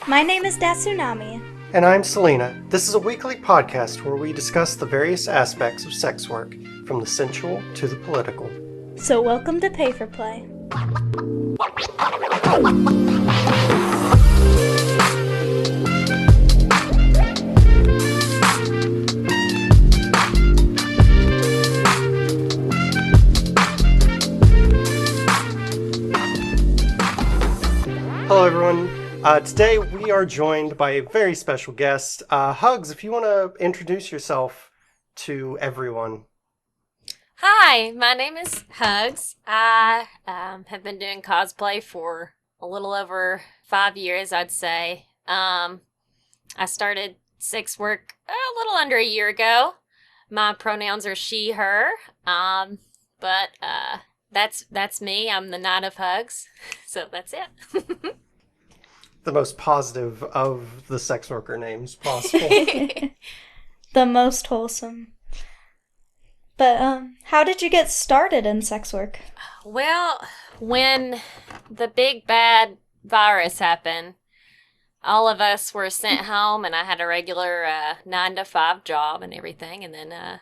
My name is Datsunami. And I'm Selena. This is a weekly podcast where we discuss the various aspects of sex work, from the sensual to the political. So welcome to Pay for Play. Hello everyone. Today we are joined by a very special guest. Hugs, if you want to introduce yourself to everyone. Hi, my name is Hugs. I have been doing cosplay for a little over 5 years, I'd say. I started sex work a little under a year ago. My pronouns are she, her. But that's me. I'm the Knight of Hugs. So that's it. The most positive of the sex worker names possible. The most wholesome. But, how did you get started in sex work? Well, when the big bad virus happened, all of us were sent home, and I had a regular 9-to-5 job and everything. And then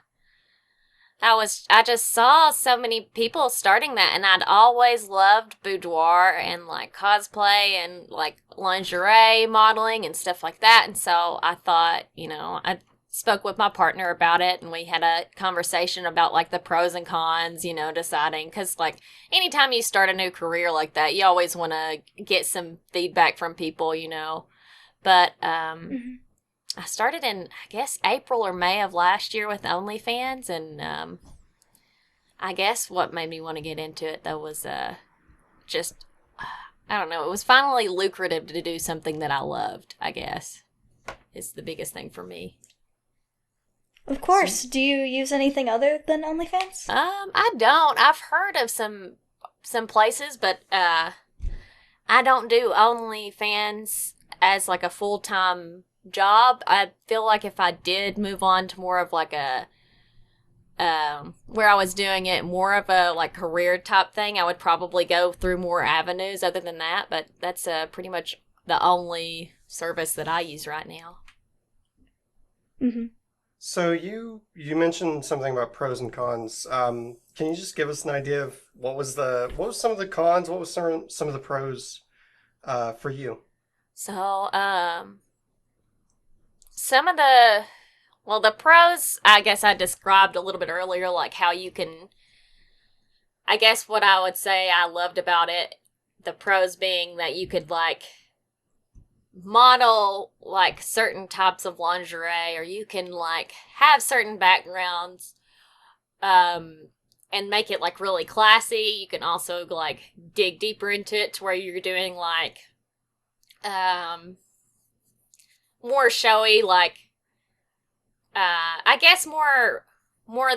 I just saw so many people starting that, and I'd always loved boudoir and like cosplay and like lingerie modeling and stuff like that. And so I thought, I spoke with my partner about it, and we had a conversation about like the pros and cons, deciding, because like anytime you start a new career like that, you always want to get some feedback from people, but I started in, I guess, April or May of last year with OnlyFans, and I guess what made me want to get into it, though, was just, I don't know, it was finally lucrative to do something that I loved, I guess, is the biggest thing for me. Of course. Do you use anything other than OnlyFans? I don't. I've heard of some places, but I don't do OnlyFans as like a full-time job. I feel like if I did move on to more of like a where I was doing it more of a like career type thing, I would probably go through more avenues other than that, but that's pretty much the only service that I use right now. Mm-hmm. So you mentioned something about pros and cons. Can you just give us an idea of what was some of the cons, what was some of the pros for you? So some of the pros, I guess I described a little bit earlier, like how you can, I guess what I would say I loved about it, the pros being that you could like model like certain types of lingerie, or you can like have certain backgrounds and make it like really classy. You can also like dig deeper into it to where you're doing like more showy, like I guess more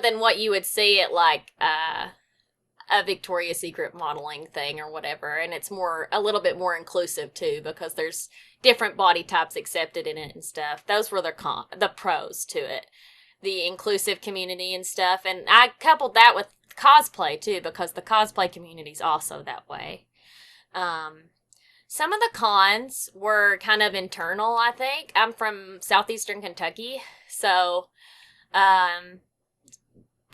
than what you would see at like a Victoria's Secret modeling thing or whatever. And it's a little bit more inclusive too, because there's different body types accepted in it and stuff. Those were the pros to it, the inclusive community and stuff. And I coupled that with cosplay too, because the cosplay community is also that way. Some of the cons were kind of internal, I think. I'm from southeastern Kentucky, so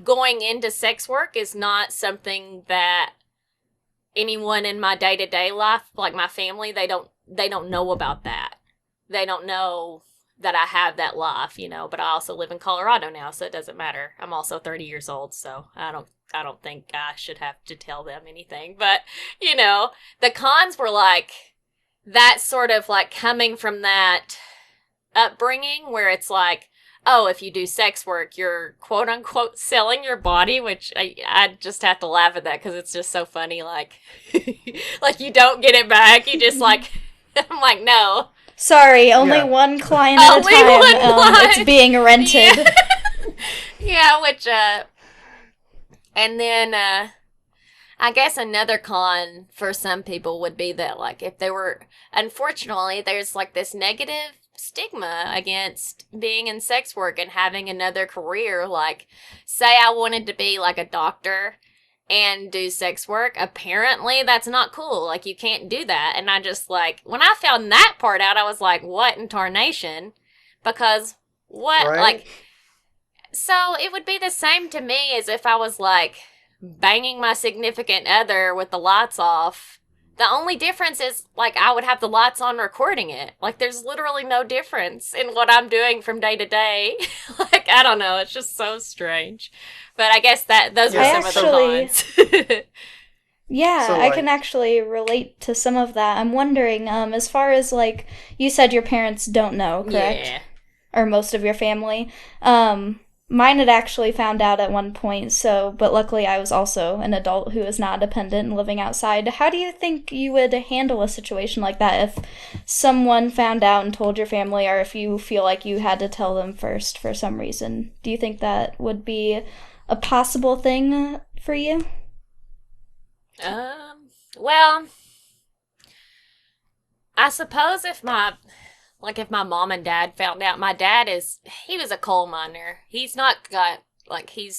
going into sex work is not something that anyone in my day-to-day life, like my family, they don't know about that. They don't know that I have that life, but I also live in Colorado now, so it doesn't matter. I'm also 30 years old, so I don't think I should have to tell them anything. But, the cons were like that sort of like coming from that upbringing where it's like, oh, if you do sex work, you're quote unquote selling your body, which I just have to laugh at that because it's just so funny. Like, like you don't get it back. You just like, I'm like, no. Sorry, only one client at a time. It's being rented. Yeah, which, and then, I guess another con for some people would be that, like, if they were, unfortunately, there's like this negative stigma against being in sex work and having another career. Like, say I wanted to be like a doctor and do sex work. Apparently, that's not cool. Like, you can't do that. And I just, like, when I found that part out, I was like, what in tarnation? Because what, Right? like, so it would be the same to me as if I was, like, banging my significant other with the lights off. The only difference is, like, I would have the lights on recording it. Like, there's literally no difference in what I'm doing from day to day. Like, I don't know. It's just so strange. But I guess that those were Yeah, some so- of the cons. Yeah, So, I can like- actually relate to some of that. I'm wondering, as far as like you said your parents don't know, correct? Yeah. Or most of your family. Mine had actually found out at one point, but luckily I was also an adult who is not dependent and living outside. How do you think you would handle a situation like that if someone found out and told your family, or if you feel like you had to tell them first for some reason? Do you think that would be a possible thing for you? Well, I suppose if my mom and dad found out, my dad he was a coal miner. He's not got, like, he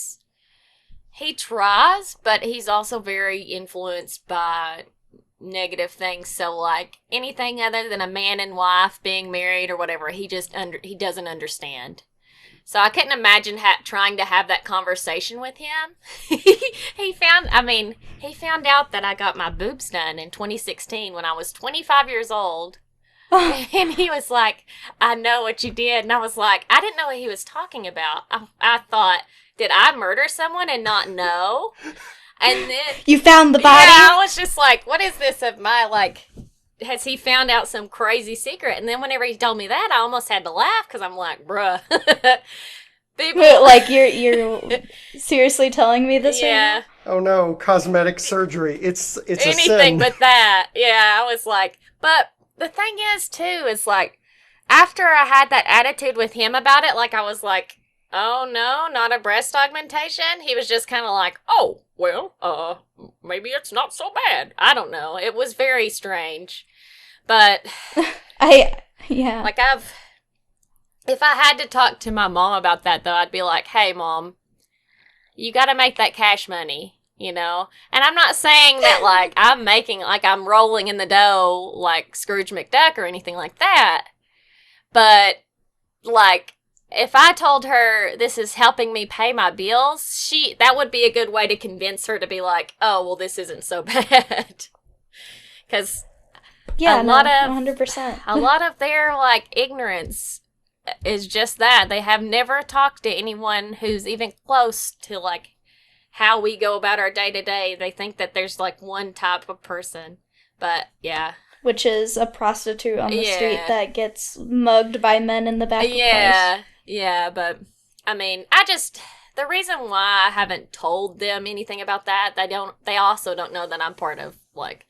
tries, but he's also very influenced by negative things. So, like, anything other than a man and wife being married or whatever, he doesn't understand. So I couldn't imagine trying to have that conversation with him. He found out that I got my boobs done in 2016 when I was 25 years old. And he was like, I know what you did. And I was like, I didn't know what he was talking about. I thought, did I murder someone and not know? And then You found the body? yeah, I was just like, what is this of my, like, has he found out some crazy secret? And then whenever he told me that, I almost had to laugh because I'm like, bruh. People, Like you're seriously telling me this right yeah, Oh no, cosmetic surgery. It's a sin. anything but that. Yeah, I was like, but the thing is, too, is like, after I had that attitude with him about it, like, I was like, oh no, not a breast augmentation. He was just kind of like, oh, well, maybe it's not so bad. I don't know. It was very strange. But, Yeah. like, if I had to talk to my mom about that, though, I'd be like, hey, Mom, you got to make that cash money, you know? And I'm not saying that, like, I'm rolling in the dough like Scrooge McDuck or anything like that. But, like, if I told her this is helping me pay my bills, that would be a good way to convince her to be like, oh, well, this isn't so bad. Because Yeah, a lot of 100%. a lot of their, like, ignorance is just that. They have never talked to anyone who's even close to, like, how we go about our day to day. They think that there's, like, one type of person. But, yeah. Which is a prostitute on the street Yeah. that gets mugged by men in the back of cars. Yeah, but, I mean, the reason why I haven't told them anything about that, they also don't know that I'm part of, like,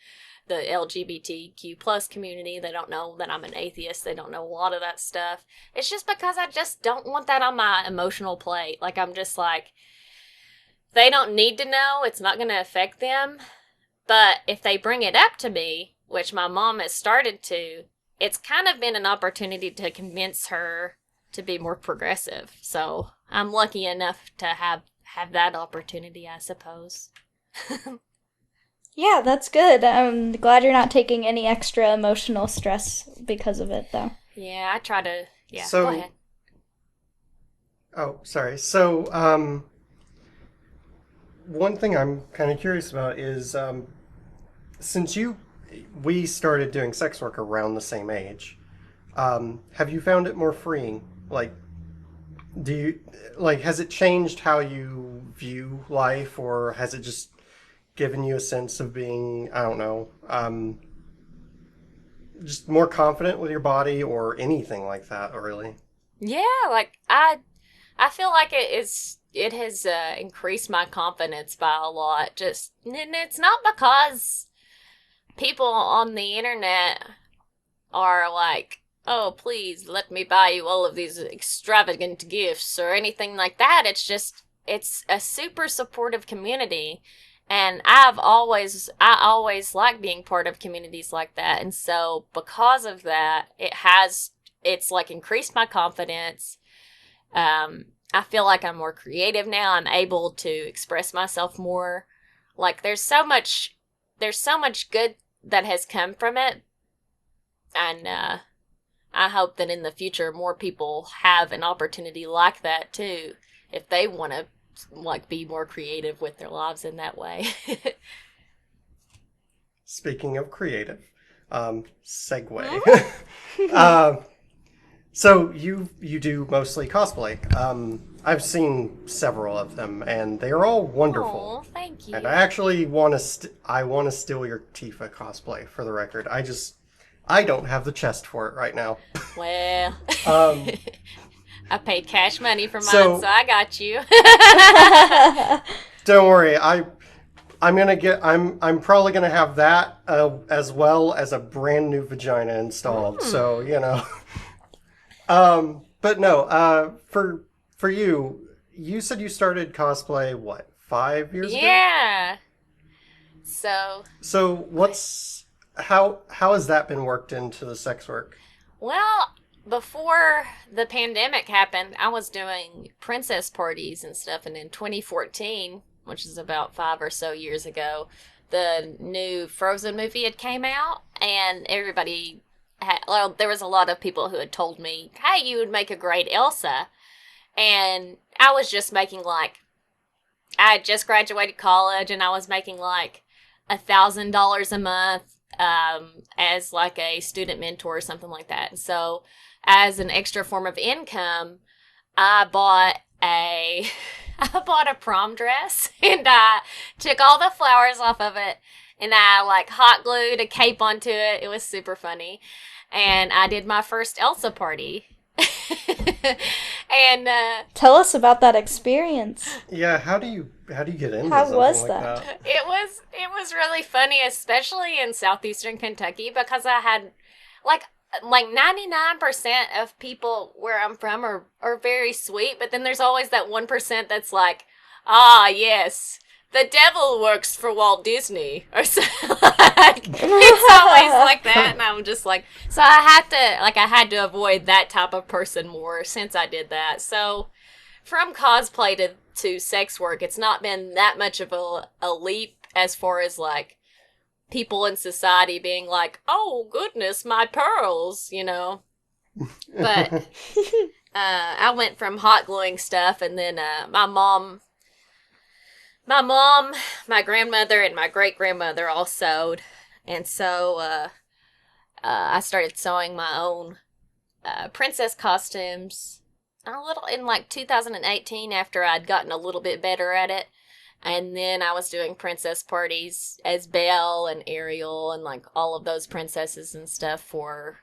the LGBTQ plus community. They don't know that I'm an atheist. They don't know a lot of that stuff. It's just because I just don't want that on my emotional plate. Like, I'm just like, they don't need to know. It's not going to affect them. But if they bring it up to me, which my mom has started to, it's kind of been an opportunity to convince her to be more progressive. So I'm lucky enough to have that opportunity, I suppose. Yeah, that's good. I'm glad you're not taking any extra emotional stress because of it, though. Yeah, I try to. Yeah, So- go ahead. Oh, sorry. So, one thing I'm kind of curious about is, since we started doing sex work around the same age, have you found it more freeing? Like, has it changed how you view life, or has it just given you a sense of being, I don't know, just more confident with your body or anything like that, really? Yeah, like I feel like it has increased my confidence by a lot. Just, and it's not because people on the internet are like, oh, please let me buy you all of these extravagant gifts or anything like that. It's just, it's a super supportive community. And I always like being part of communities like that. And so because of that, it's like increased my confidence. I feel like I'm more creative now. I'm able to express myself more Like there's so much good that has come from it, and I hope that in the future more people have an opportunity like that too, if they want to like be more creative with their lives in that way. Speaking of creative, segue. Mhm. um, so you do mostly cosplay. I've seen several of them, and they are all wonderful. Oh, thank And I you. actually want to I want to steal your Tifa cosplay for the record. I don't have the chest for it right now. Well, Um, I paid cash money for mine, so so I got you. don't worry. I'm probably gonna have that as well as a brand new vagina installed. So Mm. you know. But no. For you, you said you started cosplay what 5 years ago? Yeah. So, So how has that been worked into the sex work? well, before the pandemic happened, I was doing princess parties and stuff, and in 2014, which is about 5 or so years ago, the new Frozen movie had came out, and everybody had, well, there was a lot of people who had told me, "Hey, you would make a great Elsa," and I was just making like I had just graduated college, and I was making like $1,000 a month as like a student mentor or something like that. And so, as an extra form of income, I bought a I bought a prom dress and I took all the flowers off of it and I like hot glued a cape onto it. It was super funny. And I did my first Elsa party. and Tell us about that experience. Yeah, how do you get into How something was like that? that? it was really funny, especially in southeastern Kentucky, because I had like like 99% of people where I'm from are very sweet, but then there's always that 1% that's like, ah, yes, the devil works for Walt Disney or something. Like, it's always like that, and I'm just like, so I had to avoid that type of person more since I did that. So from cosplay to sex work, it's not been that much of a leap as far as like people in society being like, oh goodness, my pearls, you know. But I went from hot gluing stuff, and then my mom, my grandmother, and my great grandmother all sewed, and so I started sewing my own princess costumes a little in like 2018 after I'd gotten a little bit better at it. And then I was doing princess parties as Belle and Ariel and like all of those princesses and stuff for,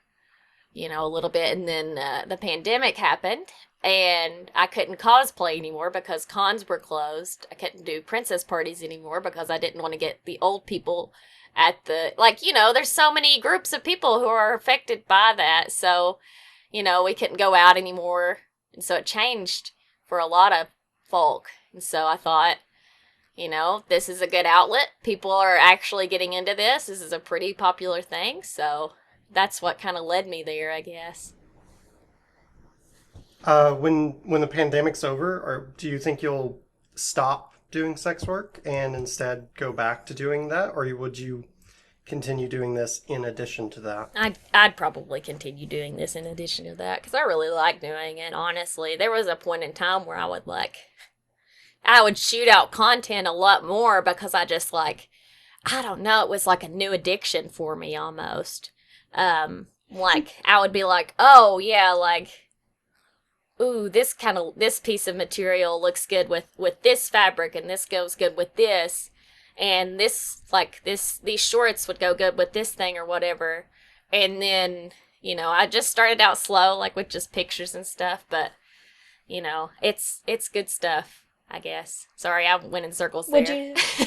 a little bit. And then the pandemic happened and I couldn't cosplay anymore because cons were closed. I couldn't do princess parties anymore because I didn't want to get the old people at there's so many groups of people who are affected by that. So, we couldn't go out anymore. And so it changed for a lot of folk. And so I thought, this is a good outlet. People are actually getting into this. This is a pretty popular thing. So that's what kind of led me there, I guess. When the pandemic's over, or do you think you'll stop doing sex work and instead go back to doing that, or would you continue doing this in addition to that? I'd probably continue doing this in addition to that because I really like doing it, honestly. There was a point in time where I would shoot out content a lot more because I just I don't know, it was like a new addiction for me almost. Like I would be like, oh yeah, like, ooh, this piece of material looks good with this fabric, and this goes good with this, and these shorts would go good with this thing or whatever. And then I just started out slow, like with just pictures and stuff, but it's good stuff, I guess. Sorry, I went in circles Would there. you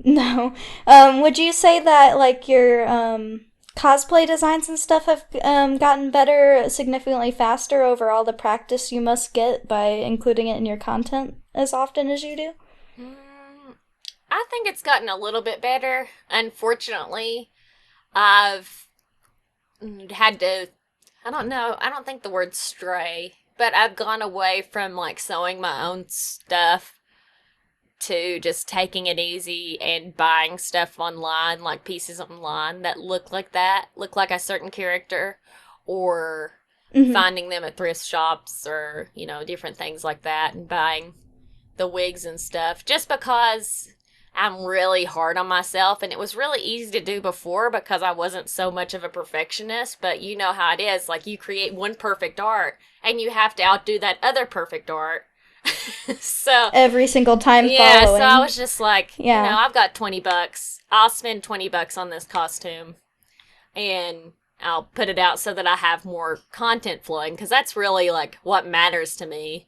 No. Would you say that like your cosplay designs and stuff have gotten better significantly faster over all the practice you must get by including it in your content as often as you do? Mm, I think it's gotten a little bit better. Unfortunately, I've had to, I don't know, I don't think the word stray, but I've gone away from like sewing my own stuff to just taking it easy and buying stuff online, like pieces online that look like a certain character, or Hmm. finding them at thrift shops or, different things like that, and buying the wigs and stuff, just because I'm really hard on myself, and it was really easy to do before because I wasn't so much of a perfectionist. But you know how it is, like, you create one perfect art and you have to outdo that other perfect art. So Every single time yeah, so I following. was just like, Yeah. I've got $20. I'll spend $20 on this costume, and I'll put it out so that I have more content flowing, because that's really like what matters to me.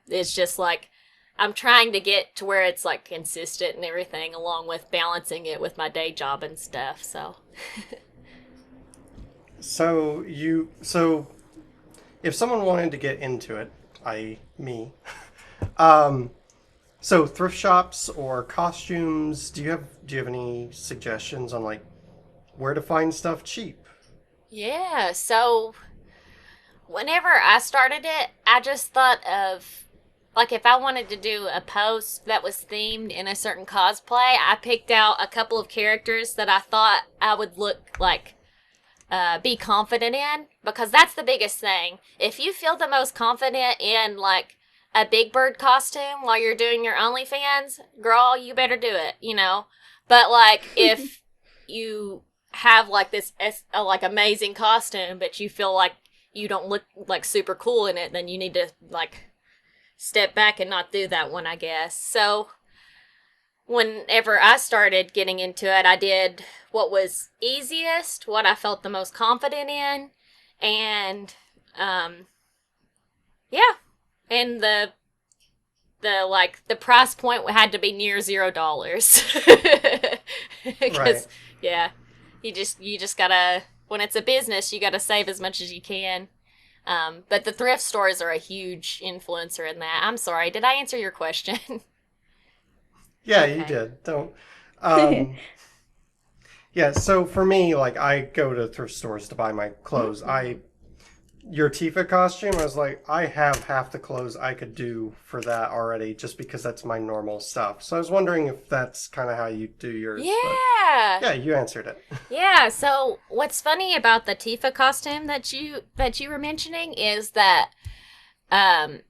It's just like I'm trying to get to where it's like consistent and everything, along with balancing it with my day job and stuff. So So if someone wanted to get into it, i.e., me, um, so thrift shops or costumes, do you have any suggestions on like where to find stuff cheap? yeah, so whenever I started it, I just thought of, like, if I wanted to do a post that was themed in a certain cosplay, I picked out a couple of characters that I thought I would look like, be confident in, because that's the biggest thing. If you feel the most confident in like a Big Bird costume while you're doing your OnlyFans, girl, you better do it. But like, if you have like this like amazing costume, but you feel like you don't look like super cool in it, then you need to like step back and not do that one, I guess. So whenever I started getting into it, I did what was easiest, what I felt the most confident in, and um, yeah, and the price point had to be near $0, Right. because yeah, you just gotta, when it's a business, you gotta save as much as you can. But the thrift stores are a huge influencer in that. I'm sorry, did I answer your question? Yeah, you Okay. did. Don't. Um, yeah. So for me, like I go to thrift stores to buy my clothes. Mm-hmm. Your Tifa costume, I was like, I have half the clothes I could do for that already, just because that's my normal stuff. So I was wondering if that's kind of how you do yours, but Yeah. yeah, you answered it. Yeah, so what's funny about the Tifa costume that you were mentioning is that um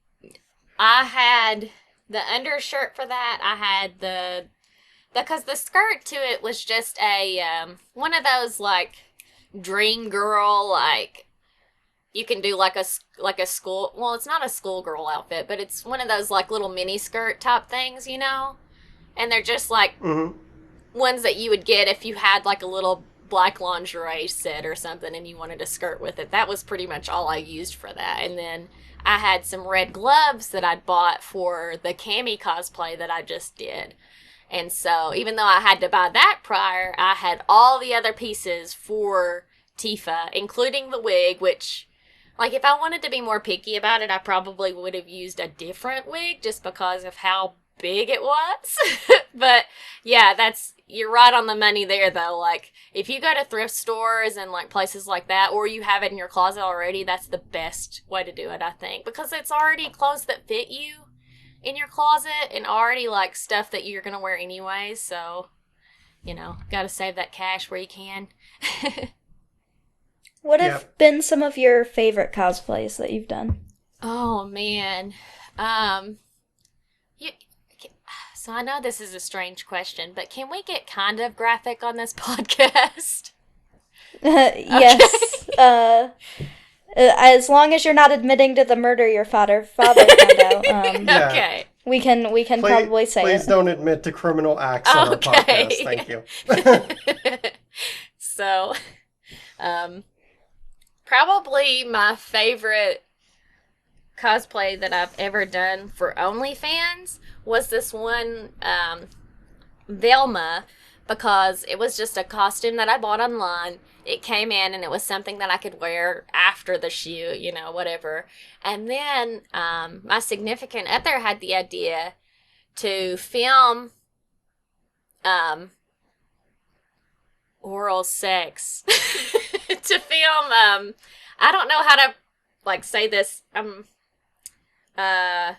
I had the undershirt for that. I had the because the skirt to it was just a one of those like dream girl, like you can do like a school, well, it's not a schoolgirl outfit, but it's one of those like little mini skirt top things. And they're just like Hmm. ones that you would get if you had like a little black lingerie set or something and you wanted a skirt with it. That was pretty much all I used for that. And then I had some red gloves that I'd bought for the Cami cosplay that I just did. And so even though I had to buy that prior, I had all the other pieces for Tifa, including the wig, which, like, if I wanted to be more picky about it, I probably would have used a different wig just because of how big it was. But yeah, you're right on the money there, though. Like, if you go to thrift stores and like places like that, or you have it in your closet already, that's the best way to do it, I think, because it's already clothes that fit you in your closet and already like stuff that you're gonna wear anyway. So gotta save that cash where you can. What Yeah. have been some of your favorite cosplays that you've done? Oh man, um, you. So I know this is a strange question, but can we get kind of graphic on this podcast? Yes. Okay. As long as you're not admitting to the murder your father found out, Yeah. Okay. we can probably say Please it. don't admit to criminal acts on our podcast. Okay. Thank you. So, um, probably my favorite cosplay that I've ever done for OnlyFans was this one, Velma, because it was just a costume that I bought online. It came in and it was something that I could wear after the shoot, whatever. And then my significant other had the idea to film um, oral sex. To film, I don't know how to like say this. Uh,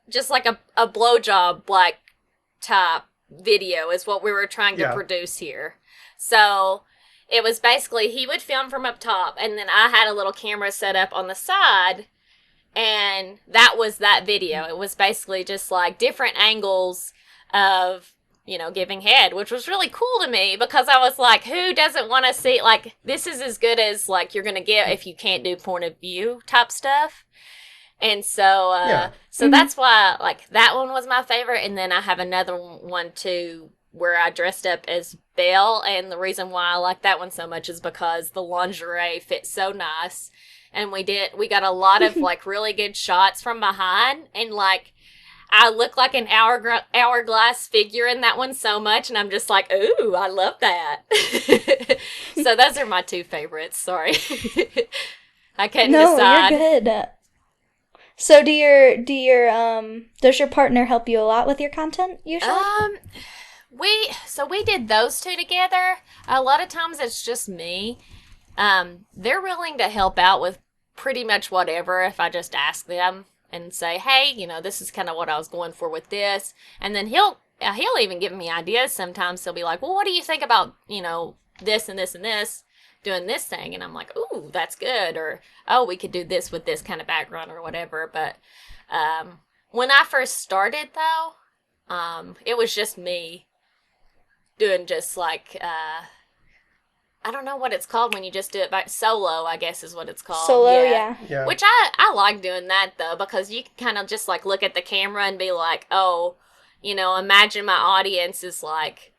just like a blowjob like type video is what we were trying to Yeah. produce here. So it was basically he would film from up top, and then I had a little camera set up on the side, and that was that video. It was basically just like different angles of, you know, giving head, which was really cool to me because I was like, who doesn't want to see, like, this is as good as like you're gonna get if you can't do point of view type stuff. And so Yeah. so that's why, like, that one was my favorite. And then I have another one too where I dressed up as Belle, and the reason why I like that one so much is because the lingerie fit so nice, and we got a lot of like really good shots from behind, and like I look like an hourglass figure in that one so much, and I'm just like, ooh, I love that. So those are my two favorites. Sorry. I couldn't decide. You're good. So does your partner help you a lot with your content usually? We did those two together. A lot of times it's just me. They're willing to help out with pretty much whatever if I just ask them and say, hey, you know, this is kind of what I was going for with this. And then he'll even give me ideas sometimes. He'll be like, well, what do you think about, you know, this and this and this, doing this thing? And I'm like, ooh, that's good. Or, oh, we could do this with this kind of background or whatever. But when I first started, though, it was just me doing just like, I don't know what it's called when you just do it by solo, I guess is what it's called. Solo, yeah. Yeah. Which I like doing that, though, because you can kind of just like look at the camera and be like, oh, you know, imagine my audience is like,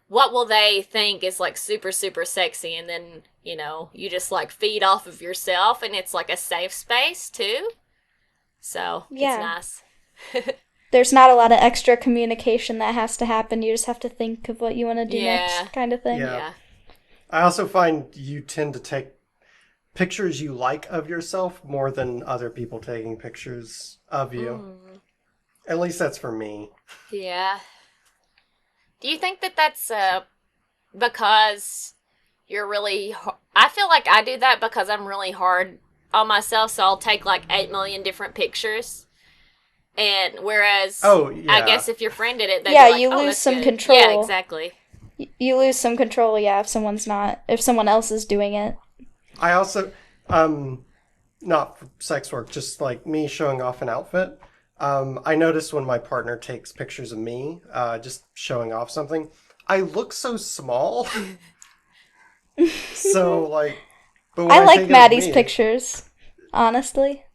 what will they think is like super, super sexy? And then, you know, you just like feed off of yourself, and it's like a safe space too. So Yeah. it's nice. There's not a lot of extra communication that has to happen. You just have to think of what you want to do Yeah. next, kind of thing. Yeah. Yeah. I also find you tend to take pictures you like of yourself more than other people taking pictures of you. At least that's for me. Yeah. Do you think that that's because you're really... I feel like I do that because I'm really hard on myself, so I'll take like 8 million different pictures. And whereas, Oh, yeah. I guess if your friend did it, they'd Yeah, be like, you oh, lose that's some good. control. Yeah, exactly. You lose some control, yeah, if someone else is doing it. I also, not for sex work, just like me showing off an outfit. I notice when my partner takes pictures of me, just showing off something, I look so small. So, like, but when I take like it of Maddie's me, pictures, honestly.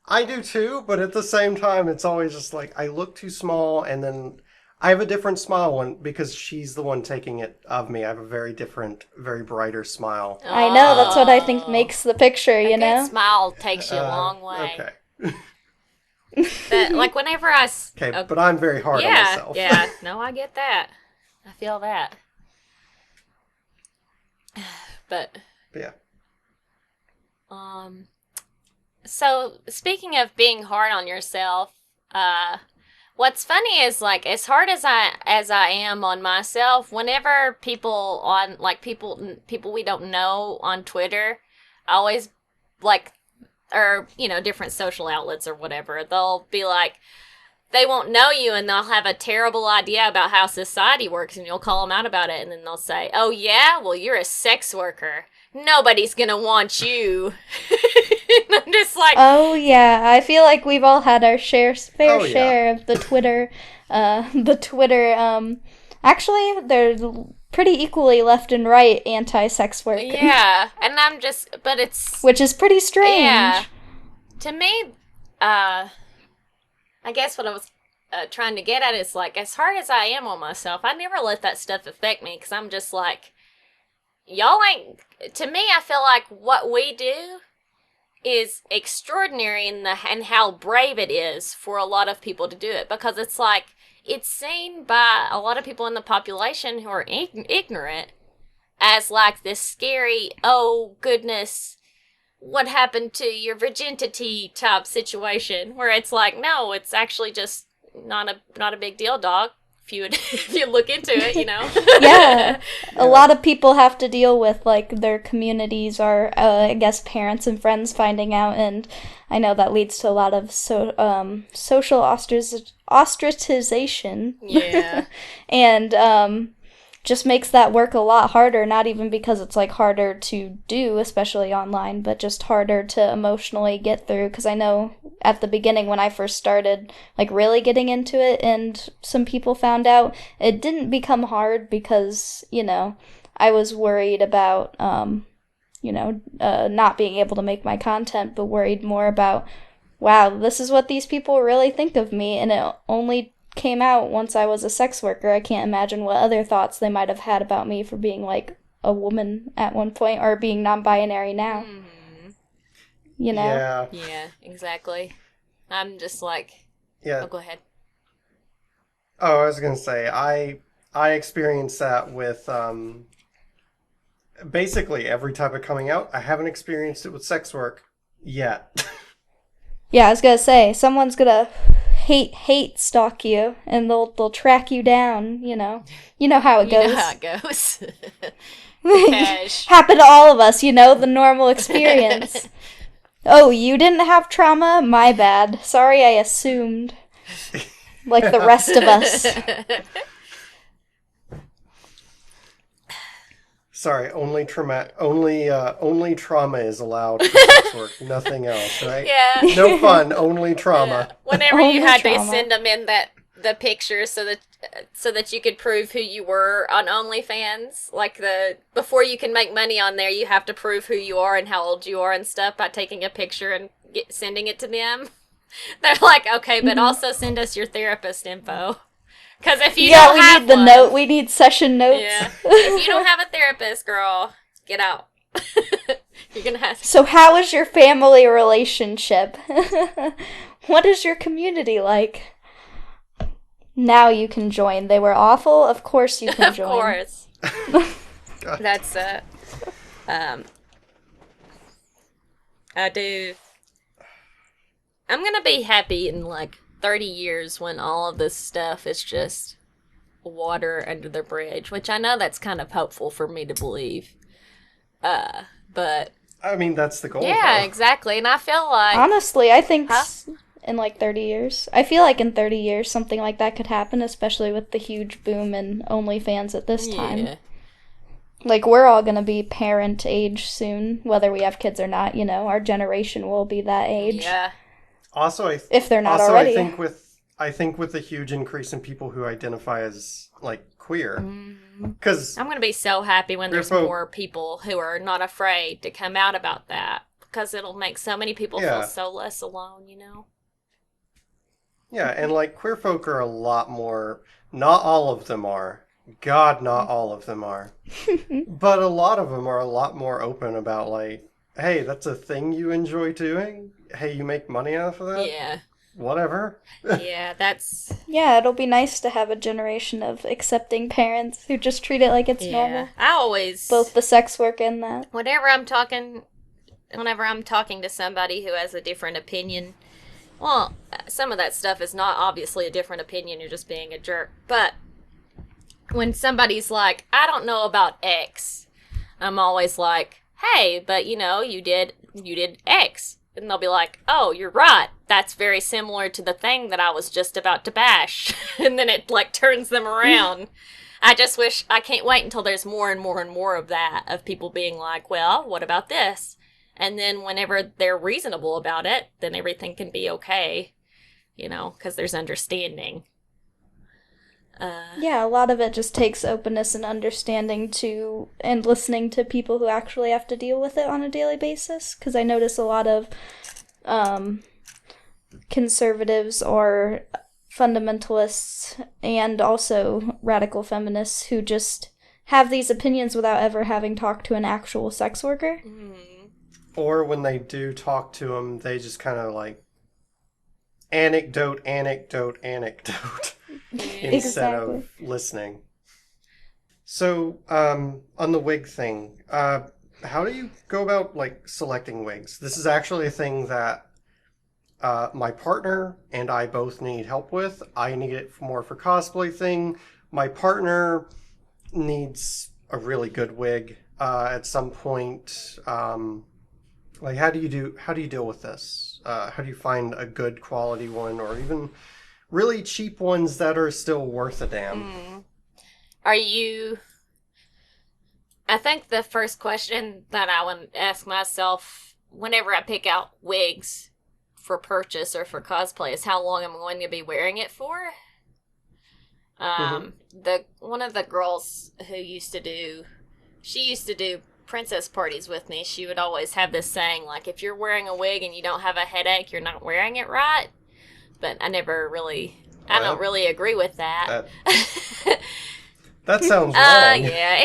I do too, but at the same time, it's always just like I look too small, and then I have a different smile because she's the one taking it of me. I have a very different, very brighter smile. I know, that's what I think Oh. makes the picture, A you good know? smile takes you a long way. Okay. But, like, whenever I... Okay, but I'm very hard on yeah, myself. yeah. No, I get that. I feel that. But... But yeah. So, speaking of being hard on yourself, what's funny is, like, as hard as I am on myself, whenever people on, like, people we don't know on Twitter, I always, like, or, you know, different social outlets or whatever, they'll be like, they won't know you, and they'll have a terrible idea about how society works, and you'll call them out about it, and then they'll say, oh yeah, well, you're a sex worker. Nobody's gonna want you. And I'm just like, Oh yeah, I feel like we've all had our fair Oh, yeah. share of the Twitter, actually, they're pretty equally left and right anti-sex work. yeah. And I'm just, but it's, Which is pretty strange. yeah. To me, I guess what I was trying to get at is, like, as hard as I am on myself, I never let that stuff affect me, because I'm just like, y'all ain't, to me, I feel like what we do is extraordinary in and how brave it is for a lot of people to do it, because it's like, it's seen by a lot of people in the population who are ignorant as like this scary, oh goodness, what happened to your virginity type situation, where it's like, no, it's actually just not a big deal, dog. if you would, if you look into it, you know. Yeah, a lot of people have to deal with like their communities or I guess parents and friends finding out, and I know that leads to a lot of social ostracization. Yeah. And just makes that work a lot harder, not even because it's like harder to do, especially online, but just harder to emotionally get through. Because I know at the beginning when I first started like really getting into it and some people found out, it didn't become hard because, I was worried about not being able to make my content, but worried more about, wow, this is what these people really think of me, and it only came out once I was a sex worker. I can't imagine what other thoughts they might have had about me for being like a woman at one point or being non-binary now. Mm-hmm. Yeah. Yeah, exactly. I'm just like, Yeah. oh, go ahead. Oh, I was gonna say I experienced that with basically every type of coming out. I haven't experienced it with sex work yet. Yeah, I was gonna say, someone's gonna hate stalk you and they'll track you down, You know how it You know goes. how it goes. Cash. Happen to all of us, the normal experience. Oh, you didn't have trauma? My bad. Sorry I assumed. Like the rest of us. Sorry, only trauma is allowed for sex work. Nothing else, right? Yeah. No fun, only trauma. Yeah. Whenever Only you had to trauma. send them in the picture so that you could prove who you were on OnlyFans, like before you can make money on there, you have to prove who you are and how old you are and stuff by taking a picture and sending it to them. They're like, okay, but also send us your therapist info. Because if you don't we have need the one, note. We need session notes. yeah, if you don't have a therapist, girl, get out. You're gonna have to. So how is your family relationship? What is your community like? Now you can join. They were awful. Of course you can Of join. course. God. That's I do. I'm gonna be happy in like 30 years when all of this stuff is just water under the bridge, which I know that's kind of hopeful for me to believe. But I mean, that's the goal. yeah, though. exactly. And I feel like Honestly, I think Huh? in like 30 years. I feel like in 30 years something like that could happen, especially with the huge boom in OnlyFans at this time. Yeah. Like, we're all gonna be parent age soon, whether we have kids or not, Our generation will be that age. Yeah. Also, If they're not also already. I think with the huge increase in people who identify as like queer, Mm-hmm. because I'm gonna be so happy when there's Queer folk- more people who are not afraid to come out about that, because it'll make so many people Yeah. feel so less alone, yeah, and like queer folk are a lot more. Not all of them are. God, not all of them are. But a lot of them are a lot more open about like, hey, that's a thing you enjoy doing. Hey, you make money off of that. Yeah. Whatever. Yeah, that's Yeah, it'll be nice to have a generation of accepting parents who just treat it like it's normal. I always Both the sex work and that. whenever I'm talking to somebody who has a different opinion, well, some of that stuff is not obviously a different opinion, you're just being a jerk. But when somebody's like, I don't know about X, I'm always like, hey, but you did X. And they'll be like, oh, you're right. That's very similar to the thing that I was just about to bash. And then it like turns them around. I just wish, I can't wait until there's more and more and more of that, of people being like, well, what about this? And then whenever they're reasonable about it, then everything can be okay, because there's understanding. Yeah, a lot of it just takes openness and understanding to, and listening to people who actually have to deal with it on a daily basis. Because I notice a lot of conservatives or fundamentalists and also radical feminists who just have these opinions without ever having talked to an actual sex worker. Or when they do talk to them, they just kind of like anecdote instead of listening. So, on the wig thing, how do you go about like selecting wigs? This is actually a thing that my partner and I both need help with. I need it more for cosplay thing. My partner needs a really good wig at some point. Like, how do you deal with this? How do you find a good quality one, or even really cheap ones that are still worth a damn? Are you? I think the first question that I would ask myself whenever I pick out wigs for purchase or for cosplay is how long I'm going to be wearing it for. Mm-hmm. The one of the girls who she used to do princess parties with me. She would always have this saying like, if you're wearing a wig and you don't have a headache, you're not wearing it right. But I don't Well, really agree with that. that that sounds wrong. Yeah,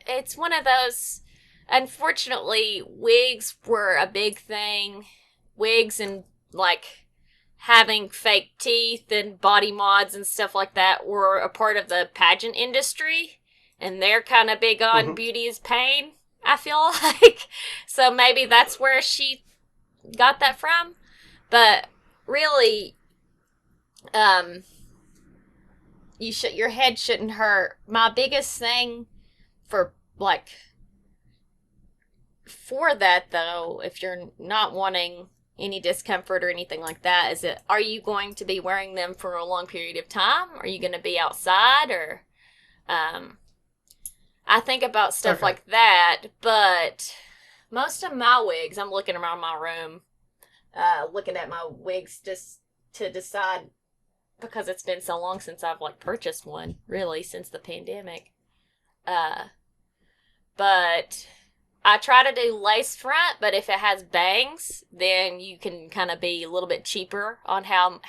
it's one of those. Unfortunately, wigs were a big thing. Wigs and like having fake teeth and body mods and stuff like that were a part of the pageant industry, and they're kind of big on Mm-hmm. beauty is pain. I feel like so maybe that's where she got that from, but really, um, your head shouldn't hurt. My biggest thing for like for that though, if you're not wanting any discomfort or anything like that, is it are you going to be wearing them for a long period of time? Are you going to be outside or um I think about stuff Okay. like that, but most of my wigs, I'm looking around my room, looking at my wigs just to decide because it's been so long since I've like purchased one, really, since the pandemic. Uh but I try to do lace front, but if it has bangs, then you can kind of be a little bit cheaper on how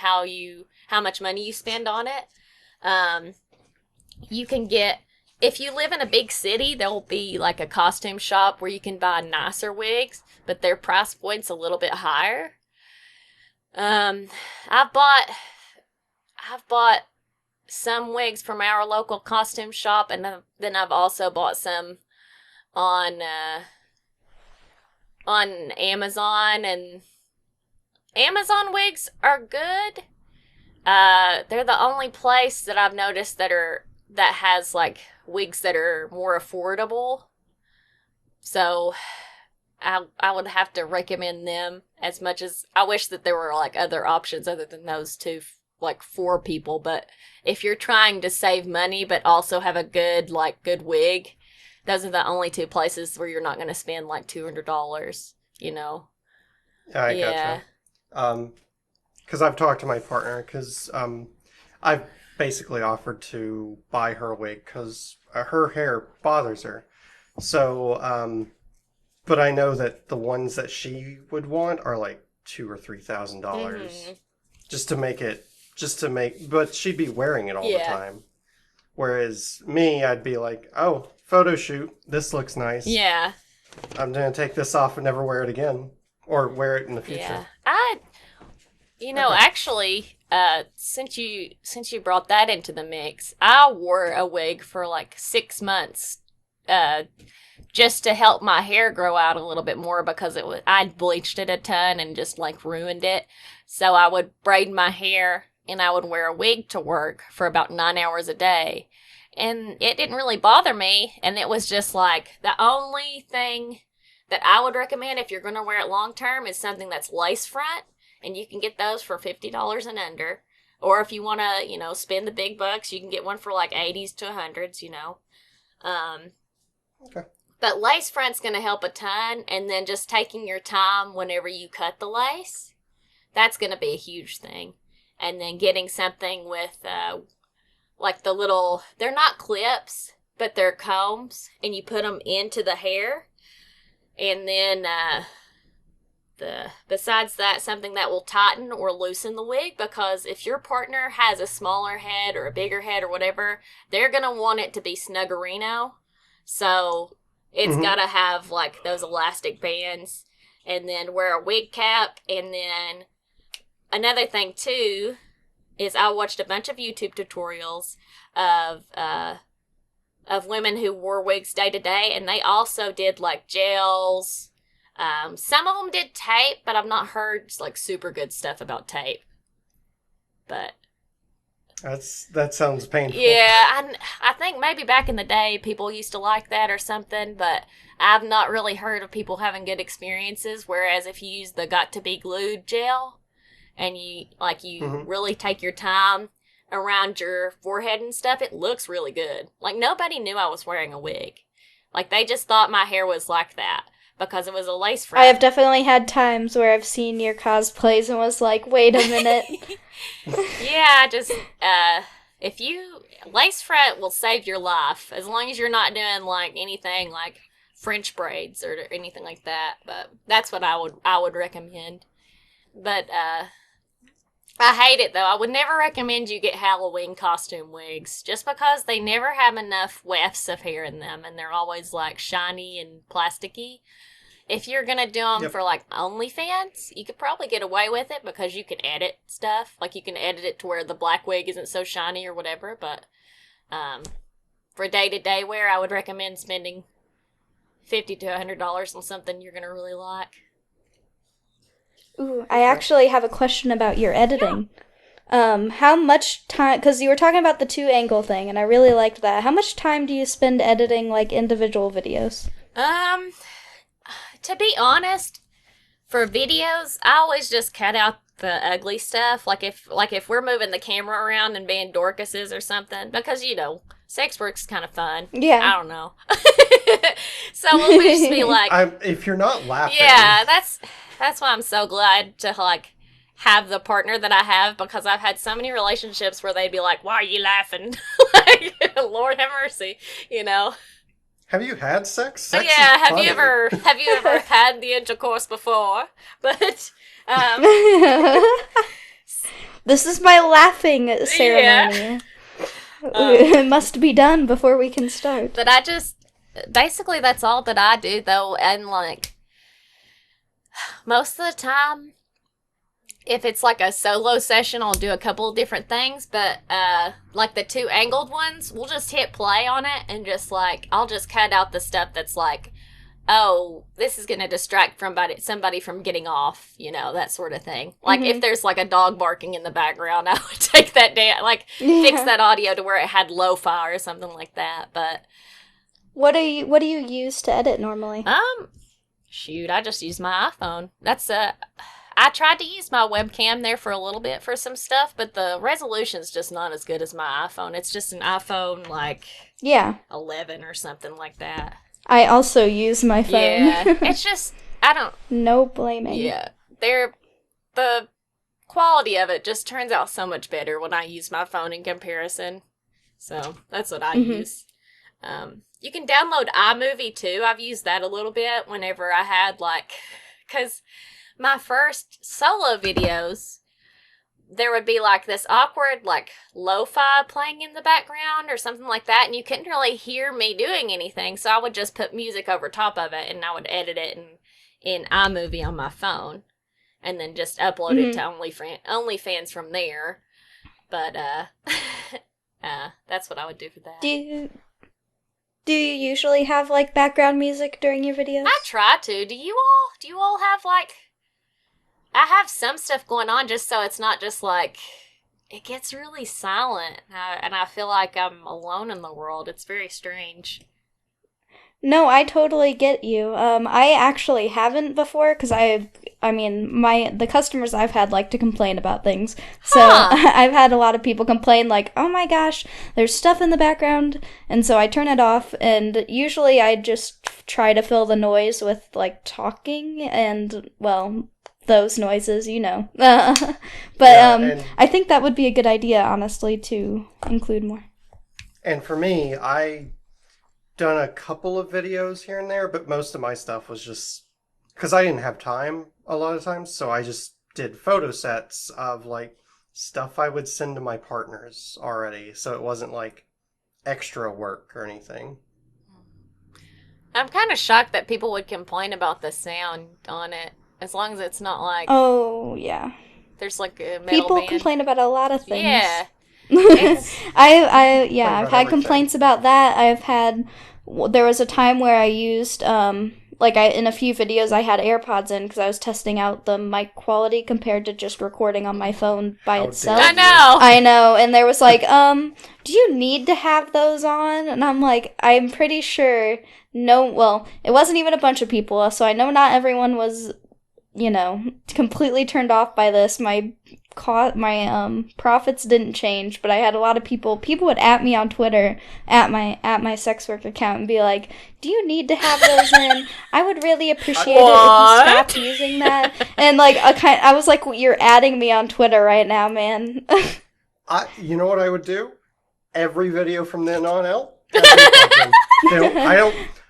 much money you spend on it. Um, you can get if you live in a big city, there'll be like a costume shop where you can buy nicer wigs, but their price point's a little bit higher. Um, I've bought I've bought some wigs from our local costume shop, and then I've also bought some on Amazon, and Amazon wigs are good. They're the only place that I've noticed that has like wigs that are more affordable. So I would have to recommend them as much as I wish that there were like other options other than those two like for people, but if you're trying to save money but also have a good wig, those are the only two places where you're not going to spend like $200, you know. Yeah, I Yeah. gotcha. Because I've talked to my partner, because I've basically offered to buy her a wig because her hair bothers her. So, but I know that the ones that she would want are like $2,000 or $3,000 Mhm. just to make it, but she'd be wearing it all the Yeah. time. Whereas me, I'd be like, oh, photo shoot, this looks nice. Yeah. I'm gonna take this off and never wear it again, or wear it in the future. Yeah. Okay. Actually, since you brought that into the mix, I wore a wig for like 6 months, uh, just to help my hair grow out a little bit more because I'd bleached it a ton and just like ruined it. So I would braid my hair and I would wear a wig to work for about 9 hours a day, and it didn't really bother me. And it was just like the only thing that I would recommend if you're going to wear it long term is something that's lace front, and you can get those for $50 and under. Or if you want to, spend the big bucks, you can get one for like 80s to hundreds. Um, Okay. but lace front's going to help a ton, and then just taking your time whenever you cut the lace, that's going to be a huge thing. And then getting something with like they're not clips, but they're combs, and you put them into the hair, and then besides that, something that will tighten or loosen the wig, because if your partner has a smaller head or a bigger head or whatever, they're gonna want it to be snuggerino. So it's Mm-hmm. gotta have like those elastic bands, and then wear a wig cap. And then another thing too is I watched a bunch of YouTube tutorials of of women who wore wigs day to day, and they also did like gels, Some of them did tape, but I've not heard like super good stuff about tape. But that sounds painful. yeah, I think maybe back in the day people used to like that or something, but I've not really heard of people having good experiences. Whereas if you use the got to be glued gel and you really take your time around your forehead and stuff, it looks really good. Like nobody knew I was wearing a wig. Like they just thought my hair was like that because it was a lace front. I have definitely had times where I've seen your cosplays and was like, wait a minute. Yeah, just if you lace front will save your life as long as you're not doing like anything like French braids or anything like that. But that's what I would recommend. But I hate it though. I would never recommend you get Halloween costume wigs just because they never have enough wefts of hair in them and they're always like shiny and plasticky. If you're going to do them for like OnlyFans, you could probably get away with it because you can edit stuff. Like you can edit it to where the black wig isn't so shiny or whatever. But for day-to-day wear, I would recommend spending $50 to $100 on something you're going to really like. Ooh, I actually have a question about your editing. How much time, because you were talking about the 2-angle thing, and I really liked that. How much time do you spend editing, like, individual videos? To be honest, for videos, I always just cut out the ugly stuff. Like if we're moving the camera around and being Dorcases or something, because, sex work's kind of fun. Yeah. I don't know. So we'll just be like... if you're not laughing... Yeah, that's why I'm so glad to, like, have the partner that I have, because I've had so many relationships where they'd be like, why are you laughing? Like, Lord have mercy, Have you had sex? Yeah, have you ever had the intercourse before? But, This is my laughing ceremony. It must be done before we can start. But basically that's all that I do, though, and, like, most of the time, if it's like a solo session, I'll do a couple of different things, but like the 2-angled ones, we'll just hit play on it and just like, I'll just cut out the stuff that's like, oh, this is going to distract somebody from getting off, that sort of thing. Like if there's like a dog barking in the background, I would take that down, fix that audio to where it had lo-fi or something like that. But what do you use to edit normally? Shoot, I just use my iPhone. I tried to use my webcam there for a little bit for some stuff, but the resolution's just not as good as my iPhone. It's just an iPhone, 11 or something like that. I also use my phone. Yeah, it's just, I don't... No blaming. Yeah, the quality of it just turns out so much better when I use my phone in comparison. So, that's what I use. You can download iMovie, too. I've used that a little bit whenever I had, because my first solo videos, there would be, this awkward, lo-fi playing in the background or something like that, and you couldn't really hear me doing anything, so I would just put music over top of it, and I would edit it in iMovie on my phone, and then just upload it to OnlyFans from there. But, that's what I would do for that. Do you usually have, background music during your videos? I try to. Do you all have, I have some stuff going on just so it's not just, it gets really silent, and I feel like I'm alone in the world. It's very strange. No, I totally get you. I actually haven't before, because the customers I've had like to complain about things. So I've had a lot of people complain oh my gosh, there's stuff in the background. And so I turn it off, and usually I just try to fill the noise with talking and, well, those noises, But I think that would be a good idea, honestly, to include more. And for me, I done a couple of videos here and there, but most of my stuff was just because I didn't have time a lot of times, so I just did photo sets of stuff I would send to my partners already, so it wasn't extra work or anything. I'm kind of shocked that people would complain about the sound on it, as long as it's not oh yeah, there's a metal people band. Complain about a lot of things. Yeah. I've had complaints about that. There was a time where I used like in a few videos I had AirPods in because I was testing out the mic quality compared to just recording on my phone by itself. I know, and there was like, do you need to have those on? And I'm like, I'm pretty sure it wasn't even a bunch of people, so I know not everyone was, completely turned off by this. My profits didn't change, but I had a lot of people would at me on Twitter at my sex work account and be like, do you need to have those in? I would really appreciate it if you stopped using that. And like I was like, you're adding me on Twitter right now, man. You know what I would do? Every video from then on out,